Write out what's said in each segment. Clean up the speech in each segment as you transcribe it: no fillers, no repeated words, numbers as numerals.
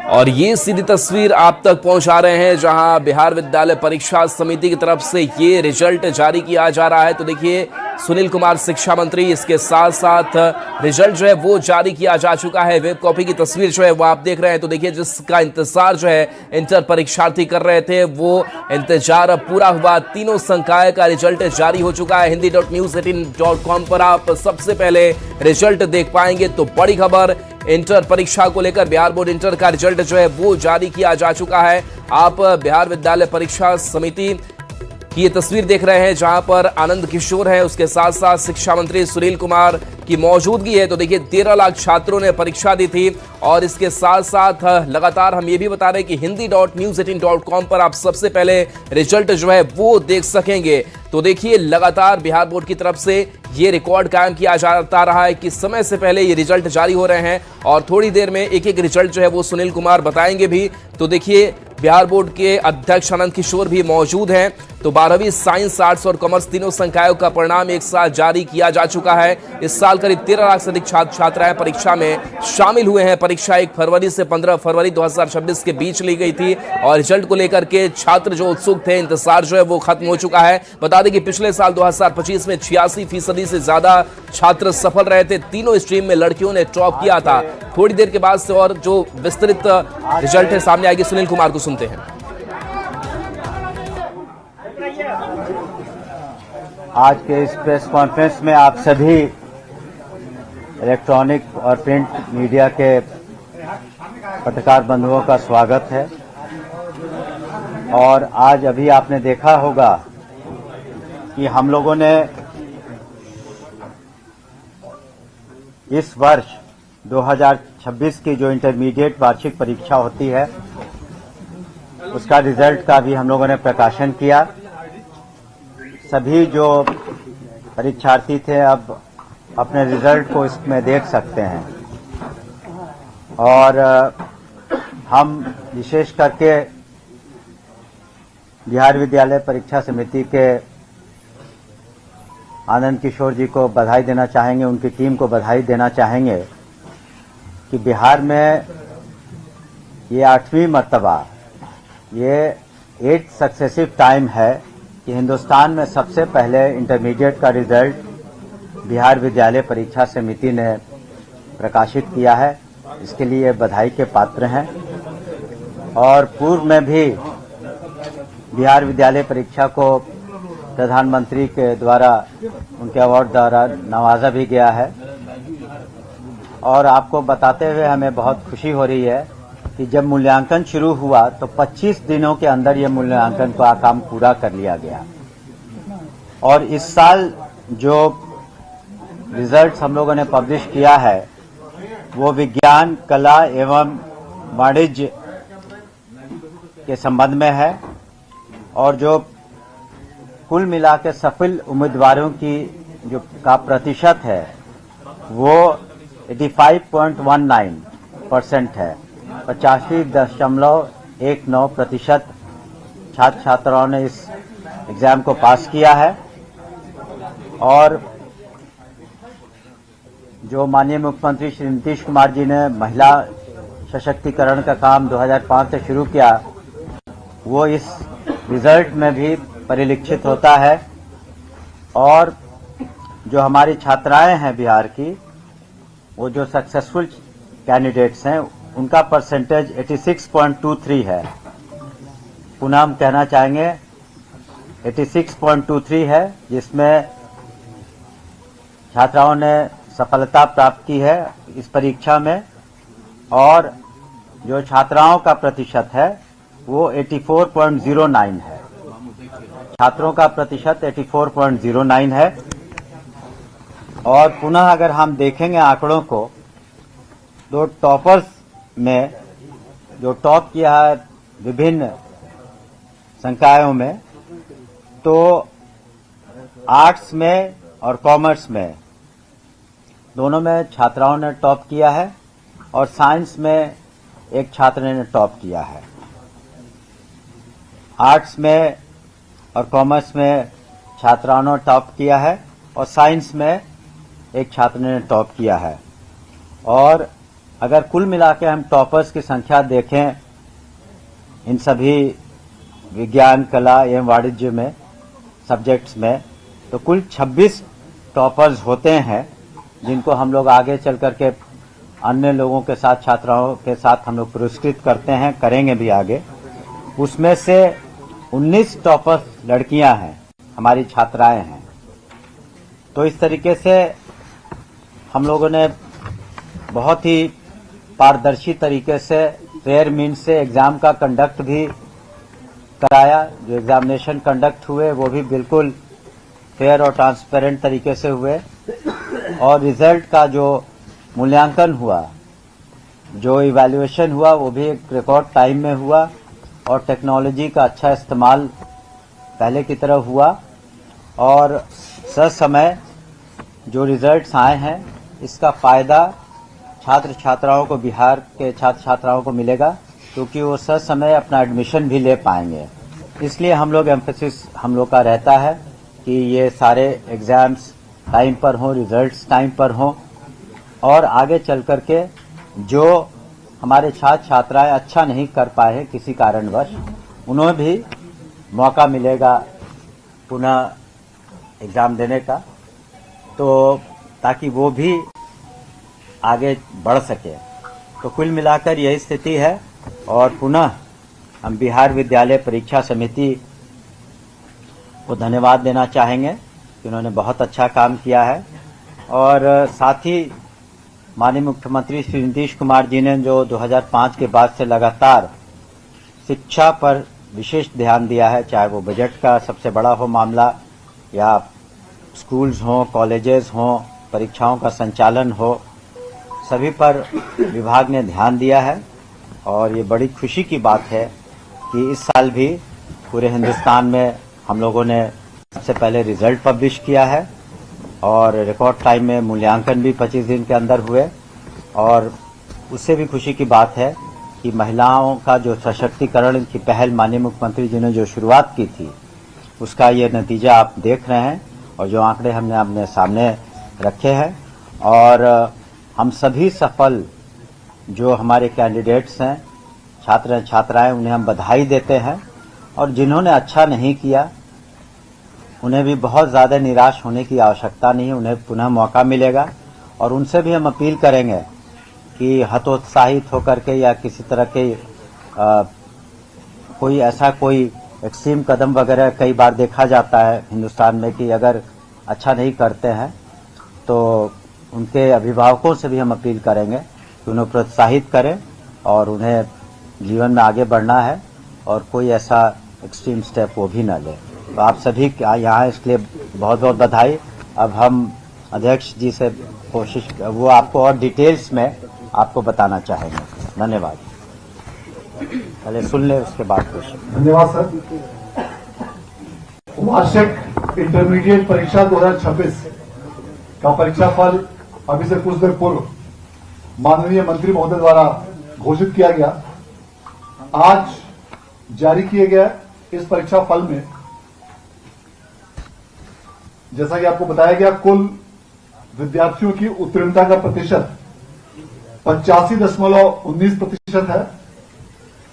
और ये सीधी तस्वीर आप तक पहुंचा रहे हैं जहां बिहार विद्यालय परीक्षा समिति की तरफ से ये रिजल्ट जारी किया जा रहा है। तो देखिए सुनील कुमार शिक्षा मंत्री, इसके साथ साथ रिजल्ट जो है वो जारी किया जा चुका है। वेब कॉपी की तस्वीर जो है वो आप देख रहे हैं। तो देखिए जिसका इंतजार जो है इंटर परीक्षार्थी कर रहे थे वो इंतजार अब पूरा हुआ। तीनों संकाय का रिजल्ट जारी हो चुका है। hindi.news18.com पर आप सबसे पहले रिजल्ट देख पाएंगे। तो बड़ी खबर, इंटर परीक्षा को लेकर बिहार बोर्ड इंटर का रिजल्ट जो है वो जारी किया जा चुका है। आप बिहार विद्यालय परीक्षा समिति की ये तस्वीर देख रहे हैं जहां पर आनंद किशोर है, उसके साथ साथ शिक्षा मंत्री सुनील कुमार की मौजूदगी है। तो देखिए 13 लाख छात्रों ने परीक्षा दी थी और इसके साथ साथ लगातार हम ये भी बता रहे हैं कि hindi.news18.com पर आप सबसे पहले रिजल्ट जो है वो देख सकेंगे। तो देखिए लगातार बिहार बोर्ड की तरफ से ये रिकॉर्ड कायम किया जाता रहा है कि समय से पहले ये रिजल्ट जारी हो रहे हैं और थोड़ी देर में एक एक रिजल्ट जो है वो सुनील कुमार बताएंगे भी। तो देखिए बिहार बोर्ड के अध्यक्ष आनंद किशोर भी मौजूद हैं। तो 12वीं साइंस, आर्ट्स और कॉमर्स तीनों संकायों का परिणाम एक साथ जारी किया जा चुका है। इस साल करीब 13 लाख से अधिक छात्राएं परीक्षा में शामिल हुए हैं। परीक्षा 1 फरवरी से 15 फरवरी 2026 के बीच ली गई थी और रिजल्ट को लेकर के छात्र जो उत्सुक थे, इंतजार जो है वो खत्म हो चुका है। बता दें कि पिछले साल 2025 में 86% से ज्यादा छात्र सफल रहे थे। तीनों स्ट्रीम में लड़कियों ने टॉप किया था। थोड़ी देर के बाद से और जो विस्तृत रिजल्ट है सामने आएगी, सुनील कुमार को सुनते हैं। आज के इस प्रेस कॉन्फ्रेंस में आप सभी इलेक्ट्रॉनिक और प्रिंट मीडिया के पत्रकार बंधुओं का स्वागत है। और आज अभी आपने देखा होगा कि हम लोगों ने इस वर्ष 2026 की जो इंटरमीडिएट वार्षिक परीक्षा होती है उसका रिजल्ट का भी हम लोगों ने प्रकाशन किया। सभी जो परीक्षार्थी थे अब अपने रिजल्ट को इसमें देख सकते हैं। और हम विशेष करके बिहार विद्यालय परीक्षा समिति के आनंद किशोर जी को बधाई देना चाहेंगे, उनकी टीम को बधाई देना चाहेंगे कि बिहार में ये 8वीं मर्तबा, ये 8th सक्सेसिव टाइम है कि हिंदुस्तान में सबसे पहले इंटरमीडिएट का रिजल्ट बिहार विद्यालय परीक्षा समिति ने प्रकाशित किया है। इसके लिए बधाई के पात्र हैं। और पूर्व में भी बिहार विद्यालय परीक्षा को प्रधानमंत्री के द्वारा उनके अवार्ड द्वारा नवाजा भी गया है। और आपको बताते हुए हमें बहुत खुशी हो रही है कि जब मूल्यांकन शुरू हुआ तो 25 दिनों के अंदर ये मूल्यांकन का काम पूरा कर लिया गया। और इस साल जो रिजल्ट्स हम लोगों ने पब्लिश किया है वो विज्ञान, कला एवं वाणिज्य के संबंध में है। और जो कुल मिला के सफल उम्मीदवारों की जो का प्रतिशत है वो 85.19% है। 85.19% छात्र छात्राओं ने इस एग्जाम को पास किया है। और जो माननीय मुख्यमंत्री श्री नीतीश कुमार जी ने महिला सशक्तिकरण का काम 2005 से शुरू किया वो इस रिजल्ट में भी परिलक्षित होता है। और जो हमारी छात्राएं हैं बिहार की, वो जो सक्सेसफुल कैंडिडेट्स हैं उनका परसेंटेज 86.23 है। पुनः हम कहना चाहेंगे 86.23 है, जिसमें छात्राओं ने सफलता प्राप्त की है इस परीक्षा में। और जो छात्राओं का प्रतिशत है वो 84.09 है। छात्रों का प्रतिशत 84.09 है। और पुनः अगर हम देखेंगे आंकड़ों को, तो टॉपर्स में जो टॉप किया है विभिन्न संकायों में, तो आर्ट्स में और कॉमर्स में दोनों में छात्राओं ने टॉप किया है और साइंस में एक छात्र ने टॉप किया है। आर्ट्स में और कॉमर्स में छात्राओं ने टॉप किया है और साइंस में एक छात्र ने टॉप किया है। और अगर कुल मिला के हम टॉपर्स की संख्या देखें इन सभी विज्ञान, कला एवं वाणिज्य में सब्जेक्ट्स में, तो कुल 26 टॉपर्स होते हैं, जिनको हम लोग आगे चल करके अन्य लोगों के साथ, छात्राओं के साथ हम लोग पुरस्कृत करते हैं, करेंगे भी आगे। उसमें से 19 टॉपर्स लड़कियां हैं, हमारी छात्राएं हैं। तो इस तरीके से हम लोगों ने बहुत ही पारदर्शी तरीके से फेयर मीन्स से एग्जाम का कंडक्ट भी कराया। जो एग्जामिनेशन कंडक्ट हुए वो भी बिल्कुल फेयर और ट्रांसपेरेंट तरीके से हुए, और रिजल्ट का जो मूल्यांकन हुआ, जो इवैल्यूएशन हुआ, वो भी एक रिकॉर्ड टाइम में हुआ, और टेक्नोलॉजी का अच्छा इस्तेमाल पहले की तरह हुआ, और ससमय जो रिजल्ट्स आए हैं इसका फायदा छात्र छात्राओं को, बिहार के छात्र छात्राओं को मिलेगा, क्योंकि वो ससमय अपना एडमिशन भी ले पाएंगे। इसलिए हम लोग एम्फेसिस हम लोग का रहता है कि ये सारे एग्जाम्स टाइम पर हों, रिजल्ट्स टाइम पर हों, और आगे चल करके जो हमारे छात्र छात्राएं अच्छा नहीं कर पाए हैं किसी कारणवश, उन्हें भी मौका मिलेगा पुनः एग्जाम देने का, तो ताकि वो भी आगे बढ़ सके। तो कुल मिलाकर यही स्थिति है, और पुनः हम बिहार विद्यालय परीक्षा समिति को धन्यवाद देना चाहेंगे कि उन्होंने बहुत अच्छा काम किया है। और साथ ही माननीय मुख्यमंत्री श्री नीतीश कुमार जी ने जो 2005 के बाद से लगातार शिक्षा पर विशेष ध्यान दिया है, चाहे वो बजट का सबसे बड़ा हो मामला, या स्कूल्स हों, कॉलेजेस हों, परीक्षाओं का संचालन हो, सभी पर विभाग ने ध्यान दिया है। और ये बड़ी खुशी की बात है कि इस साल भी पूरे हिंदुस्तान में हम लोगों ने सबसे पहले रिजल्ट पब्लिश किया है, और रिकॉर्ड टाइम में मूल्यांकन भी 25 दिन के अंदर हुए। और उससे भी खुशी की बात है कि महिलाओं का जो सशक्तिकरण की पहल माननीय मुख्यमंत्री जी ने जो शुरुआत की थी, उसका ये नतीजा आप देख रहे हैं, और जो आंकड़े हमने अपने सामने रखे हैं। और हम सभी सफल जो हमारे कैंडिडेट्स हैं, छात्र छात्राएं, उन्हें हम बधाई देते हैं, और जिन्होंने अच्छा नहीं किया उन्हें भी बहुत ज़्यादा निराश होने की आवश्यकता नहीं है, उन्हें पुनः मौका मिलेगा। और उनसे भी हम अपील करेंगे कि हतोत्साहित होकर के या किसी तरह के कोई ऐसा कोई एक्सट्रीम कदम वगैरह कई बार देखा जाता है हिंदुस्तान में कि अगर अच्छा नहीं करते हैं तो उनके अभिभावकों से भी हम अपील करेंगे कि उन्हें प्रोत्साहित करें, और उन्हें जीवन में आगे बढ़ना है, और कोई ऐसा एक्सट्रीम स्टेप वो भी न ले। तो आप सभी यहाँ इसके लिए बहुत बहुत बधाई। अब हम अध्यक्ष जी से कोशिश, वो आपको और डिटेल्स में आपको बताना चाहेंगे। धन्यवाद। पहले सुन ले, उसके बाद क्वेश्चन। धन्यवाद सर। वार्षिक इंटरमीडिएट परीक्षा 2026 का परीक्षा फल अभी से कुछ देर पूर्व माननीय मंत्री महोदय द्वारा घोषित किया गया। आज जारी किए गए इस परीक्षा फल में जैसा कि आपको बताया गया, कुल विद्यार्थियों की उत्तीर्णता का प्रतिशत 85.19% है,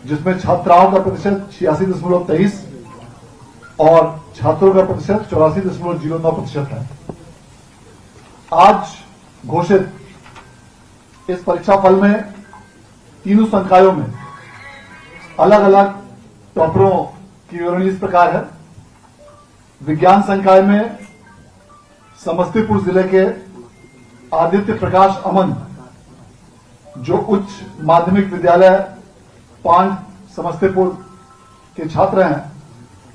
जिसमें छात्राओं का प्रतिशत 86.23 और छात्रों का प्रतिशत 84.09% है। आज घोषित इस परीक्षा फल में तीनों संकायों में अलग अलग टॉपरों की विवरणी इस प्रकार है। विज्ञान संकाय में समस्तीपुर जिले के आदित्य प्रकाश अमन, जो उच्च माध्यमिक विद्यालय 5 समस्तीपुर के छात्र हैं,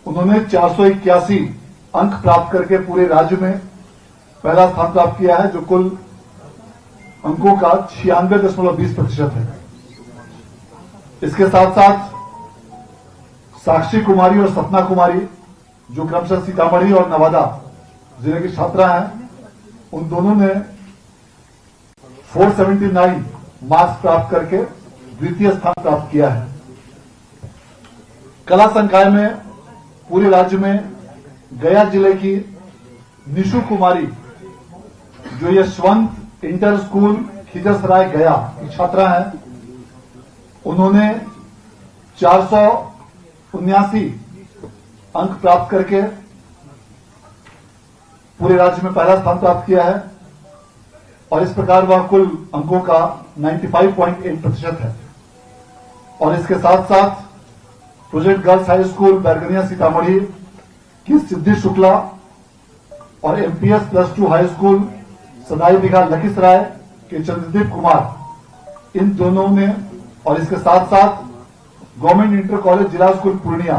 उन्होंने 481 अंक प्राप्त करके पूरे राज्य में पहला स्थान प्राप्त किया है, जो कुल अंकों का 96.20% है। इसके साथ साथ साक्षी कुमारी और सपना कुमारी, जो क्रमशः सीतामढ़ी और नवादा जिले की छात्रा हैं, उन दोनों ने 479 मार्क्स प्राप्त करके द्वितीय स्थान प्राप्त किया है। कला संकाय में पूरे राज्य में गया जिले की निशु कुमारी, जो यशवंत इंटर स्कूल खिजरसराय गया की छात्रा हैं, उन्होंने 479 अंक प्राप्त करके पूरे राज्य में पहला स्थान प्राप्त किया है और इस प्रकार वह कुल अंकों का 95.8% है। और इसके साथ साथ project girls high school Bairgania Sitamarhi की सिद्धि शुक्ला और एमपीएस +2 हाई स्कूल सदाई बिघा लखीसराय के चंद्रदीप कुमार, इन दोनों ने और इसके साथ साथ गवर्नमेंट इंटर कॉलेज जिला स्कूल पूर्णिया